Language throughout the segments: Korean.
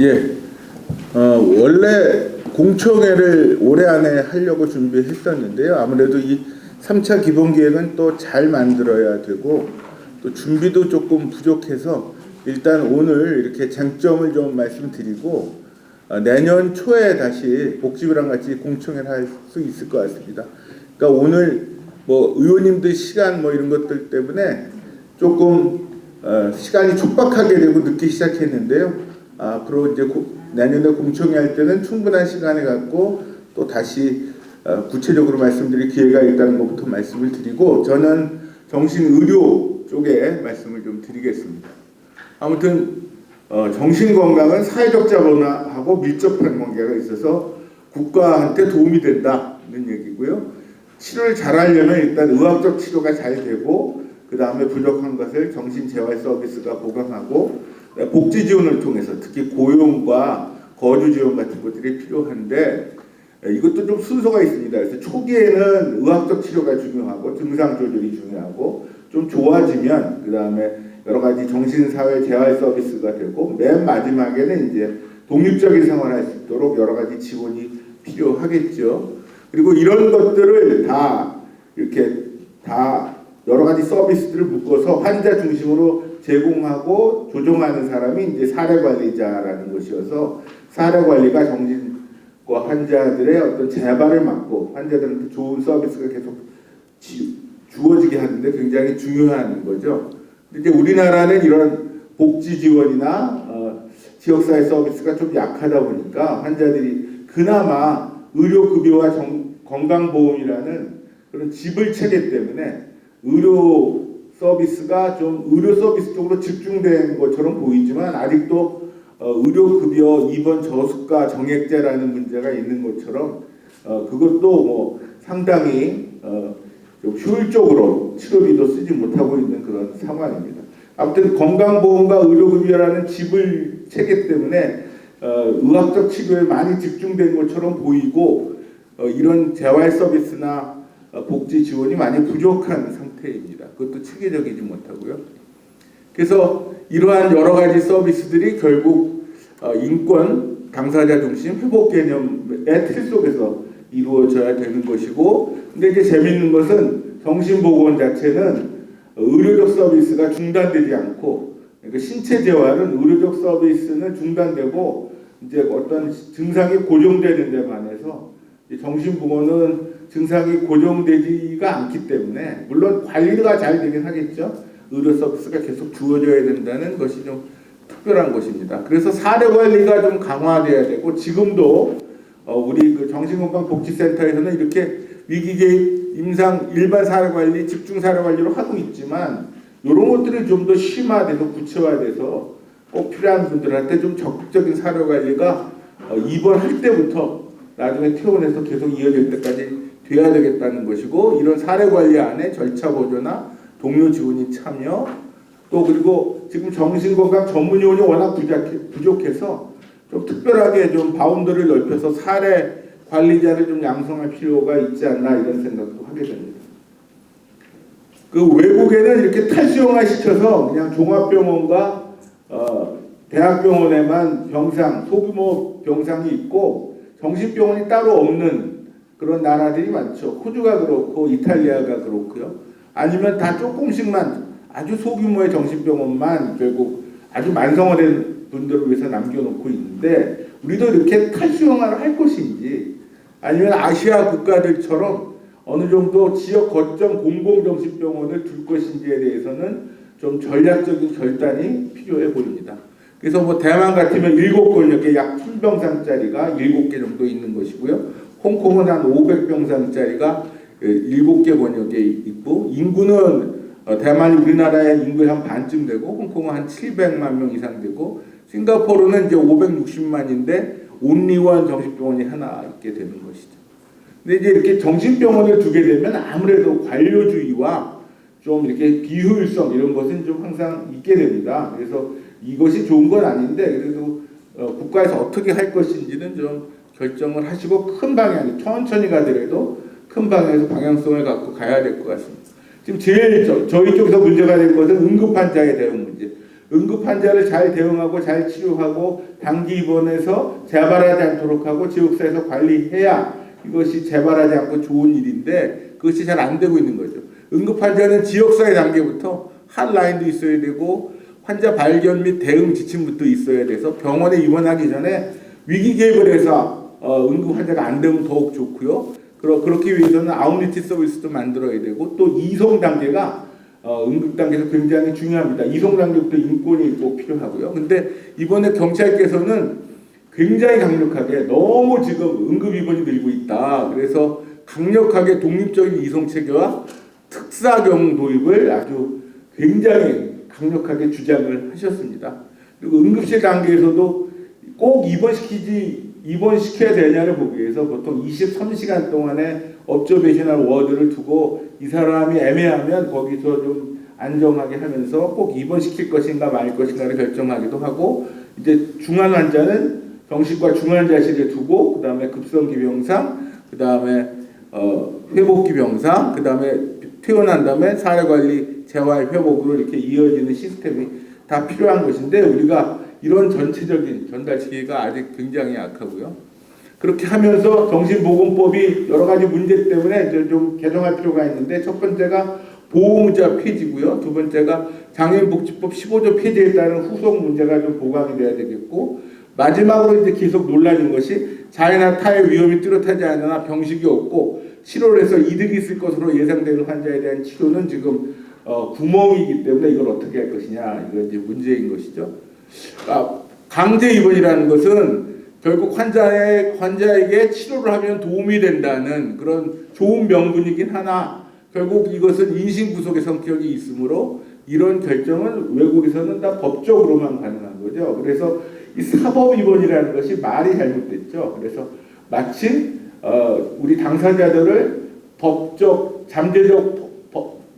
예, 원래 공청회를 올해 안에 하려고 준비했었는데요. 아무래도 이 3차 기본계획은 또 잘 만들어야 되고 또 준비도 조금 부족해서 일단 오늘 이렇게 쟁점을 좀 말씀드리고 내년 초에 다시 복지부랑 같이 공청회를 할 수 있을 것 같습니다. 그러니까 오늘 뭐 의원님들 시간 뭐 이런 것들 때문에 조금 시간이 촉박하게 되고 늦기 시작했는데요. 앞으로 이제 내년에 공청회 할 때는 충분한 시간을 갖고 또 다시 구체적으로 말씀드릴 기회가 있다는 것부터 말씀을 드리고, 저는 정신의료 쪽에 말씀을 좀 드리겠습니다. 아무튼 정신건강은 사회적 자본하고 밀접한 관계가 있어서 국가한테 도움이 된다는 얘기고요. 치료를 잘하려면 일단 의학적 치료가 잘 되고, 그 다음에 부족한 것을 정신재활 서비스가 보강하고, 복지 지원을 통해서 특히 고용과 거주 지원 같은 것들이 필요한데, 이것도 좀 순서가 있습니다. 그래서 초기에는 의학적 치료가 중요하고 증상 조절이 중요하고, 좀 좋아지면 그 다음에 여러 가지 정신사회 재활 서비스가 되고, 맨 마지막에는 이제 독립적인 생활을 할 수 있도록 여러 가지 지원이 필요하겠죠. 그리고 이런 것들을 다 이렇게 다 여러 가지 서비스들을 묶어서 환자 중심으로 제공하고 조정하는 사람이 이제 사례관리자라는 것이어서, 사례관리가 정신과 환자들의 어떤 재발을 막고 환자들한테 좋은 서비스가 계속 주어지게 하는데 굉장히 중요한 거죠. 근데 이제 우리나라는 이런 복지 지원이나 지역사회 서비스가 좀 약하다 보니까 환자들이 그나마 의료급여와 건강보험이라는 그런 지불 체계 때문에 의료 서비스가 좀 의료 서비스 쪽으로 집중된 것처럼 보이지만, 아직도 의료급여 입원 저수가 정액제라는 문제가 있는 것처럼 그것도 뭐 상당히 좀 효율적으로 치료비도 쓰지 못하고 있는 그런 상황입니다. 아무튼 건강보험과 의료급여라는 지불 체계 때문에 의학적 치료에 많이 집중된 것처럼 보이고, 이런 재활 서비스나 복지 지원이 많이 부족한 상태입니다. 그것도 체계적이지 못하고요. 그래서 이러한 여러 가지 서비스들이 결국 인권, 당사자 중심, 회복 개념의 틀 속에서 이루어져야 되는 것이고, 근데 이제 재미있는 것은 정신보건 자체는 의료적 서비스가 중단되지 않고, 그러니까 신체 재활은 의료적 서비스는 중단되고 이제 어떤 증상이 고정되는 데 반해서 정신보건은 증상이 고정되지가 않기 때문에, 물론 관리가 잘 되긴 하겠죠. 의료 서비스가 계속 주어져야 된다는 것이 좀 특별한 것입니다. 그래서 사례 관리가 좀 강화돼야 되고, 지금도 우리 그 정신건강복지센터에서는 이렇게 위기개입, 임상, 일반 사례 관리, 집중 사례 관리로 하고 있지만, 이런 것들이 좀 더 심화돼서 구체화돼서 꼭 필요한 분들한테 좀 적극적인 사례 관리가 입원할 때부터 나중에 퇴원해서 계속 이어질 때까지 돼야 되겠다는 것이고, 이런 사례 관리 안에 절차 보조나 동료 지원이 참여, 또 그리고 지금 정신건강 전문요원이 워낙 부족해서 좀 특별하게 좀 바운더를 넓혀서 사례 관리자를 좀 양성할 필요가 있지 않나, 이런 생각도 하게 됩니다. 그 외국에는 이렇게 탈수용화 시켜서 그냥 종합병원과 대학병원에만 병상, 소규모 병상이 있고 정신병원이 따로 없는 그런 나라들이 많죠. 호주가 그렇고 이탈리아가 그렇고요. 아니면 다 조금씩만 아주 소규모의 정신병원만 결국 아주 만성화된 분들을 위해서 남겨놓고 있는데, 우리도 이렇게 탈수용화를 할 것인지, 아니면 아시아 국가들처럼 어느 정도 지역 거점 공공정신병원을 둘 것인지에 대해서는 좀 전략적인 결단이 필요해 보입니다. 그래서 뭐 대만 같으면 7권역에 약 1000병상짜리가 7개 정도 있는 것이고요. 홍콩은 한 500병상짜리가 7개 권역에 있고, 인구는 대만이 우리나라의 인구의 한 반쯤 되고, 홍콩은 한 700만 명 이상 되고, 싱가포르는 이제 560만인데 온리원 정신병원이 하나 있게 되는 것이죠. 근데 이제 이렇게 정신병원을 두게 되면 아무래도 관료주의와 좀 이렇게 비효율성, 이런 것은 좀 항상 있게 됩니다. 그래서 이것이 좋은 건 아닌데, 그래도 국가에서 어떻게 할 것인지는 좀 결정을 하시고, 큰 방향, 천천히 가더라도 큰 방향에서 방향성을 갖고 가야 될 것 같습니다. 지금 제일 저희 쪽에서 문제가 된 것은 응급환자의 대응 문제. 응급 환자를 잘 대응하고 잘 치료하고 단기 입원해서 재발하지 않도록 하고 지역사회에서 관리해야 이것이 재발하지 않고 좋은 일인데 그것이 잘 안 되고 있는 거죠. 응급 환자는 지역사회 단계부터 핫라인도 있어야 되고 환자 발견 및 대응 지침부터 있어야 돼서 병원에 입원하기 전에 위기 개입을 해서 응급 환자가 안 되면 더욱 좋고요. 그렇기 위해서는 아웃리치 서비스도 만들어야 되고 또 이송 단계가 응급 단계에서 굉장히 중요합니다. 이송 단계부터 인권이 꼭 필요하고요. 근데 이번에 경찰께서는 굉장히 강력하게 너무 지금 응급 입원이 늘고 있다. 그래서 강력하게 독립적인 이송 체계와 특사경 도입을 아주 굉장히 강력하게 주장을 하셨습니다. 그리고 응급실 단계에서도 꼭 입원시켜야 되냐를 보기 위해서 보통 23시간 동안의 observational 워드를 두고 이 사람이 애매하면 거기서 좀 안정하게 하면서 꼭 입원시킬 것인가 말 것인가를 결정하기도 하고 이제 중환 환자는 정신과 중환자실에 두고 그 다음에 급성기 병상, 그 다음에 회복기 병상, 그 다음에 퇴원한 다음에 사회관리, 재활, 회복으로 이렇게 이어지는 시스템이 다 필요한 것인데 우리가 이런 전체적인 전달 체계가 아직 굉장히 약하고요. 그렇게 하면서 정신보건법이 여러 가지 문제 때문에 이제 좀 개정할 필요가 있는데 첫 번째가 보호의무자 폐지고요. 두 번째가 장애인복지법 15조 폐지에 따른 후속 문제가 좀 보강이 돼야 되겠고 마지막으로 이제 계속 논란인 것이 자해나 타해 위험이 뚜렷하지 않으나 병식이 없고 치료를 해서 이득이 있을 것으로 예상되는 환자에 대한 치료는 지금 구멍이기 때문에 이걸 어떻게 할 것이냐 이거 이제 문제인 것이죠. 강제 입원이라는 것은 결국 환자에게 치료를 하면 도움이 된다는 그런 좋은 명분이긴 하나 결국 이것은 인신구속의 성격이 있으므로 이런 결정은 외국에서는 다 법적으로만 가능한 거죠. 그래서 이 사법 입원이라는 것이 말이 잘못됐죠. 그래서 마치 우리 당사자들을 법적 잠재적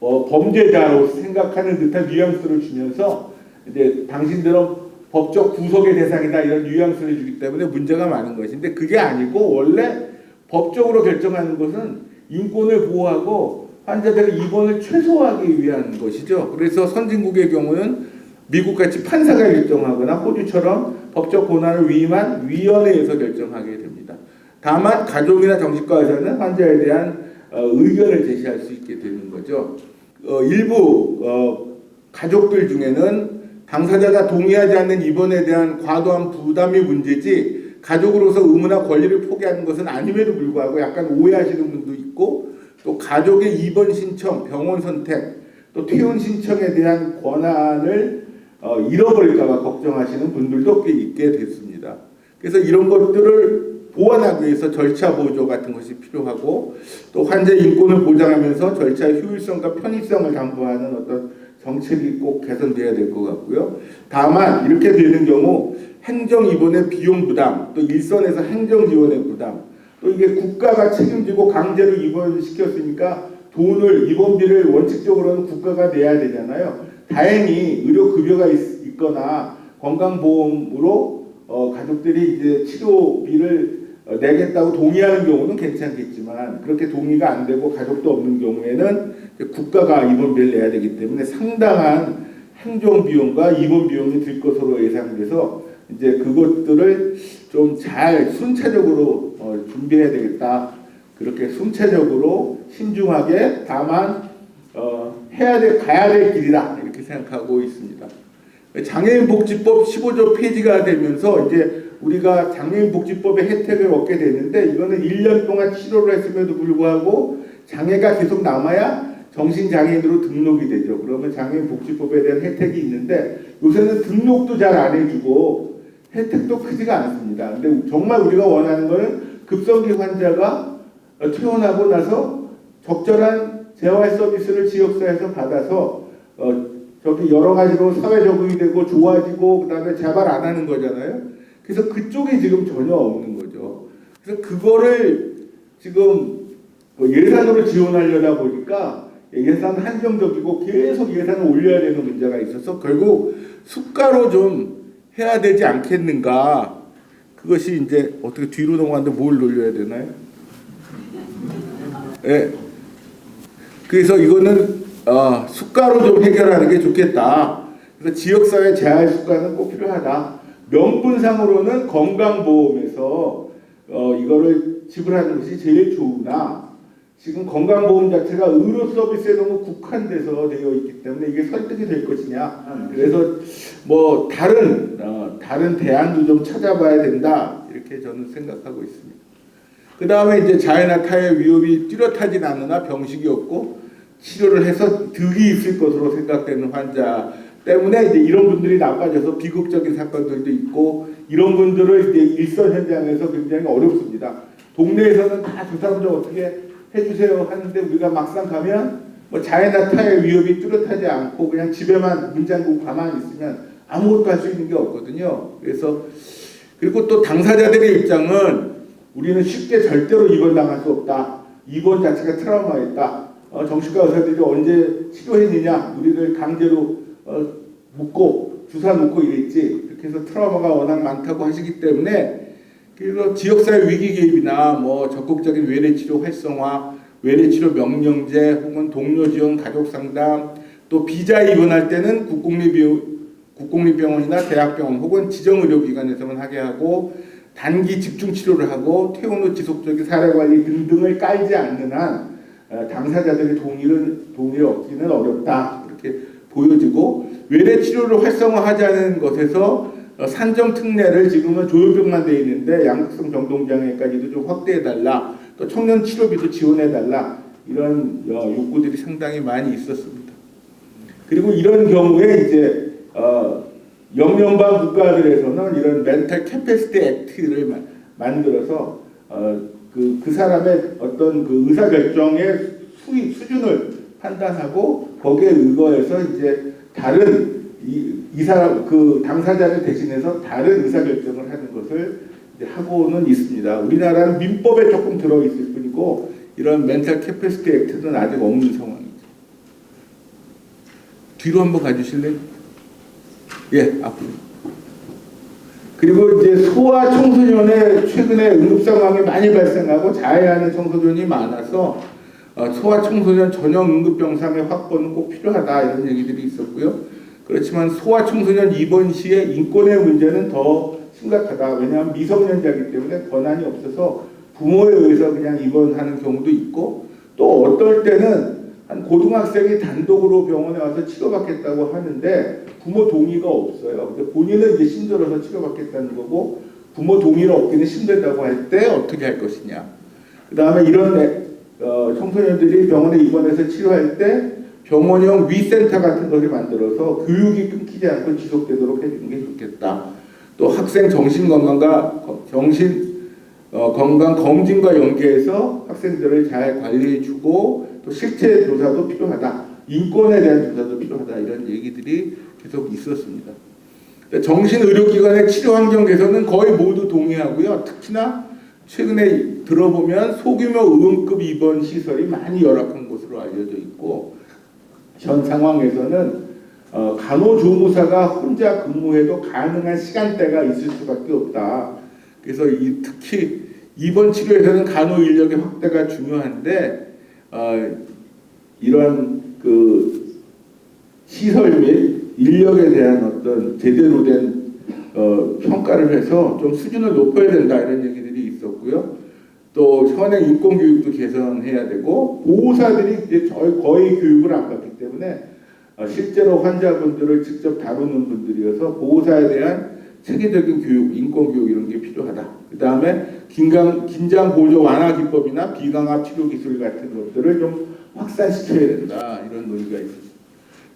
범죄자로 생각하는 듯한 뉘앙스를 주면서 이제 당신들은 법적 구속의 대상이다 이런 뉘앙스를 주기 때문에 문제가 많은 것인데 그게 아니고 원래 법적으로 결정하는 것은 인권을 보호하고 환자들의 입원을 최소화하기 위한 것이죠. 그래서 선진국의 경우는 미국같이 판사가 결정하거나 호주처럼 법적 권한을 위임한 위원회에서 결정하게 됩니다. 다만 가족이나 정신과 의사는 환자에 대한 의견을 제시할 수 있게 되는 거죠. 일부 가족들 중에는 당사자가 동의하지 않는 입원에 대한 과도한 부담이 문제지 가족으로서 의무나 권리를 포기하는 것은 아님에도 불구하고 약간 오해하시는 분도 있고 또 가족의 입원 신청, 병원 선택, 또 퇴원 신청에 대한 권한을 잃어버릴까 봐 걱정하시는 분들도 꽤 있게 됐습니다. 그래서 이런 것들을 보완하기 위해서 절차 보조 같은 것이 필요하고 또 환자 인권을 보장하면서 절차의 효율성과 편의성을 담보하는 어떤 정책이 꼭 개선돼야 될 것 같고요. 다만 이렇게 되는 경우 행정 입원의 비용 부담, 또 일선에서 행정 지원의 부담, 또 이게 국가가 책임지고 강제로 입원시켰으니까 돈을 입원비를 원칙적으로는 국가가 내야 되잖아요. 다행히 의료급여가 있거나 건강보험으로 가족들이 이제 치료비를 내겠다고 동의하는 경우는 괜찮겠지만 그렇게 동의가 안 되고 가족도 없는 경우에는 국가가 입원비를 내야 되기 때문에 상당한 행정비용과 입원비용이 들 것으로 예상돼서 이제 그것들을 좀 잘 순차적으로 준비해야 되겠다. 그렇게 순차적으로 신중하게 다만 가야 될 길이다 이렇게 생각하고 있습니다. 장애인복지법 15조 폐지가 되면서 이제 우리가 장애인복지법의 혜택을 얻게 되는데 이거는 1년 동안 치료를 했음에도 불구하고 장애가 계속 남아야 정신장애인으로 등록이 되죠. 그러면 장애인복지법에 대한 혜택이 있는데 요새는 등록도 잘 안 해주고 혜택도 크지가 않습니다. 근데 정말 우리가 원하는 거는 급성기 환자가 퇴원하고 나서 적절한 재활 서비스를 지역사회에서 받아서 저기 여러 가지로 사회 적응이 되고 좋아지고 그다음에 재발 안 하는 거잖아요. 그래서 그쪽이 지금 전혀 없는 거죠. 그래서 그거를 지금 예산으로 지원하려다 보니까 예산 한정적이고 계속 예산을 올려야 되는 문제가 있어서 결국 수가로 좀 해야 되지 않겠는가. 그것이 이제 어떻게 뒤로 넘어갔는데 뭘 돌려야 되나요? 네. 그래서 이거는 수가로 좀 해결하는 게 좋겠다. 그래서 지역사회 재활 수가는 꼭 필요하다. 명분상으로는 건강보험에서 이거를 지불하는 것이 제일 좋으나 지금 건강보험 자체가 의료 서비스에 너무 국한돼서 되어 있기 때문에 이게 설득이 될 것이냐. 그래서 뭐 다른 대안도 좀 찾아봐야 된다. 이렇게 저는 생각하고 있습니다. 그 다음에 이제 자해나 타해 위협이 뚜렷하진 않으나 병식이 없고 치료를 해서 득이 있을 것으로 생각되는 환자 때문에 이제 이런 분들이 나빠져서 비극적인 사건들도 있고 이런 분들을 이제 일선 현장에서 굉장히 어렵습니다. 동네에서는 다 저 사람들 어떻게 해주세요 하는데 우리가 막상 가면 뭐 자해나 타해 위협이 뚜렷하지 않고 그냥 집에만 문 잠그고 가만히 있으면 아무것도 할 수 있는 게 없거든요. 그래서 그리고 또 당사자들의 입장은 우리는 쉽게 절대로 입원당할 수 없다. 입원 자체가 트라우마였다. 정신과 의사들이 언제 치료했느냐. 우리를 강제로 묶고 주사 놓고 이랬지. 이렇게 해서 트라우마가 워낙 많다고 하시기 때문에 그래서 지역사회 위기 개입이나 뭐 적극적인 외래치료 활성화, 외래치료 명령제 혹은 동료 지원 가족 상담 또 비자 입원할 때는 국공립병원이나 대학병원 혹은 지정의료기관에서만 하게 하고 단기 집중 치료를 하고 퇴원 후 지속적인 사례관리 등등을 깔지 않는 한 당사자들의 동의를 얻기는 어렵다 이렇게 보여지고 외래 치료를 활성화하자는 것에서 산정 특례를 지금은 조현병만 돼 있는데 양극성 정동장애까지도 좀 확대해달라 또 청년 치료비도 지원해달라 이런 욕구들이 상당히 많이 있었습니다. 그리고 이런 경우에 이제 영연방 국가들에서는 이런 멘탈 캐패시티 액트를 만들어서 그 사람의 어떤 그 의사 결정의 수준을 판단하고 거기에 의거해서 이제 다른 이 사람 그 당사자를 대신해서 다른 의사 결정을 하는 것을 이제 하고는 있습니다. 우리나라는 민법에 조금 들어 있을 뿐이고 이런 멘탈 캐패시티 액트는 아직 없는 상황이죠. 뒤로 한번 가주실래요? 예, 앞으로. 그리고 이제 소아 청소년의 최근에 응급 상황이 많이 발생하고 자해하는 청소년이 많아서 소아 청소년 전용 응급병상의 확보는 꼭 필요하다 이런 얘기들이 있었고요. 그렇지만 소아 청소년 입원 시에 인권의 문제는 더 심각하다. 왜냐하면 미성년자이기 때문에 권한이 없어서 부모에 의해서 그냥 입원하는 경우도 있고 또 어떨 때는 한 고등학생이 단독으로 병원에 와서 치료받겠다고 하는데 부모 동의가 없어요. 근데 본인은 이제 힘들어서 치료받겠다는 거고 부모 동의를 얻기는 힘들다고 할 때 어떻게 할 것이냐. 그 다음에 이런 청소년들이 병원에 입원해서 치료할 때 병원형 위센터 같은 것을 만들어서 교육이 끊기지 않고 지속되도록 해주는 게 좋겠다. 또 학생 정신건강 검진과 연계해서 학생들을 잘 관리해주고 또 실체 조사도 필요하다. 인권에 대한 조사도 필요하다. 이런 얘기들이 계속 있었습니다. 정신의료기관의 치료 환경 개선은 거의 모두 동의하고요. 특히나 최근에 들어보면 소규모 의원급 입원 시설이 많이 열악한 것으로 알려져 있고 현 상황에서는 간호조무사가 혼자 근무해도 가능한 시간대가 있을 수밖에 없다. 그래서 특히 입원 치료에서는 간호 인력의 확대가 중요한데 이런 그 시설 및 인력에 대한 어떤 제대로 된 평가를 해서 좀 수준을 높여야 된다 이런 얘기들이 있었고요. 또 현행 인권 교육도 개선해야 되고 보호사들이 이제 거의 교육을 안 받기 때문에 실제로 환자분들을 직접 다루는 분들이어서 보호사에 대한 체계적인 교육, 인권 교육 이런 게 필요하다. 그 다음에 긴장 보조 완화 기법이나 비강압 치료 기술 같은 것들을 좀 확산시켜야 된다 이런 논의가 있습니다.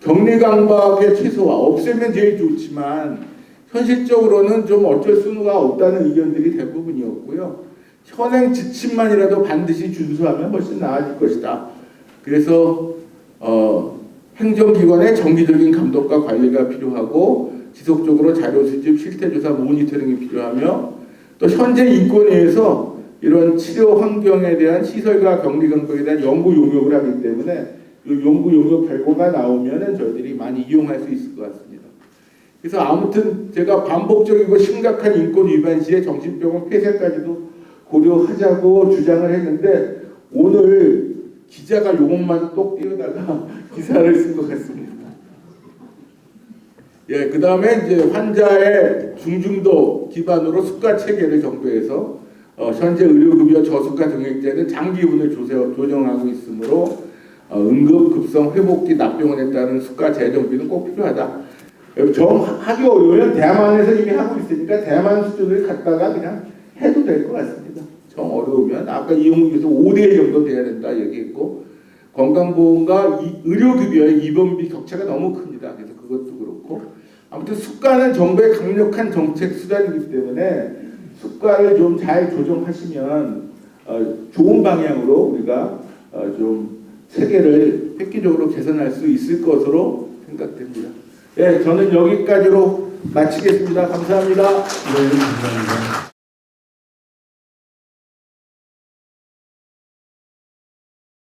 격리 강박의 최소화 없애면 제일 좋지만 현실적으로는 좀 어쩔 수가 없다는 의견들이 대부분이었고요. 현행 지침만이라도 반드시 준수하면 훨씬 나아질 것이다. 그래서 행정기관의 정기적인 감독과 관리가 필요하고 지속적으로 자료 수집, 실태조사, 모니터링이 필요하며 또 현재 인권위에서 이런 치료 환경에 대한 시설과 격리 강박에 대한 연구 용역을 하기 때문에 이 연구 용역 결과가 나오면은 저희들이 많이 이용할 수 있을 것 같습니다. 그래서 아무튼 제가 반복적이고 심각한 인권 위반 시에 정신병원 폐쇄까지도 고려하자고 주장을 했는데 오늘 기자가 요것만 똑 띄우다가 기사를 쓴 것 같습니다. 예, 그 다음에 이제 환자의 중증도 기반으로 수가 체계를 정부에서 현재 의료급여 저수가 정액제는 장기분을 조정하고 있으므로 응급 급성 회복기 납병원에 따른 수가 재정비는 꼭 필요하다. 정 하기 어려우면 대만에서 이미 하고 있으니까 대만 수준을 갖다가 그냥 해도 될 것 같습니다. 정 어려우면 아까 이용국에서 5대1 정도 돼야 된다 얘기했고 건강보험과 의료급여의 입원비 격차가 너무 큽니다. 그래서 그것도 그렇고 아무튼 수가는 정부의 강력한 정책 수단이기 때문에 수가를 좀 잘 조정하시면 좋은 방향으로 우리가 좀 체계를 획기적으로 개선할 수 있을 것으로 생각됩니다. 예, 저는 여기까지로 마치겠습니다. 감사합니다. 네, 감사합니다.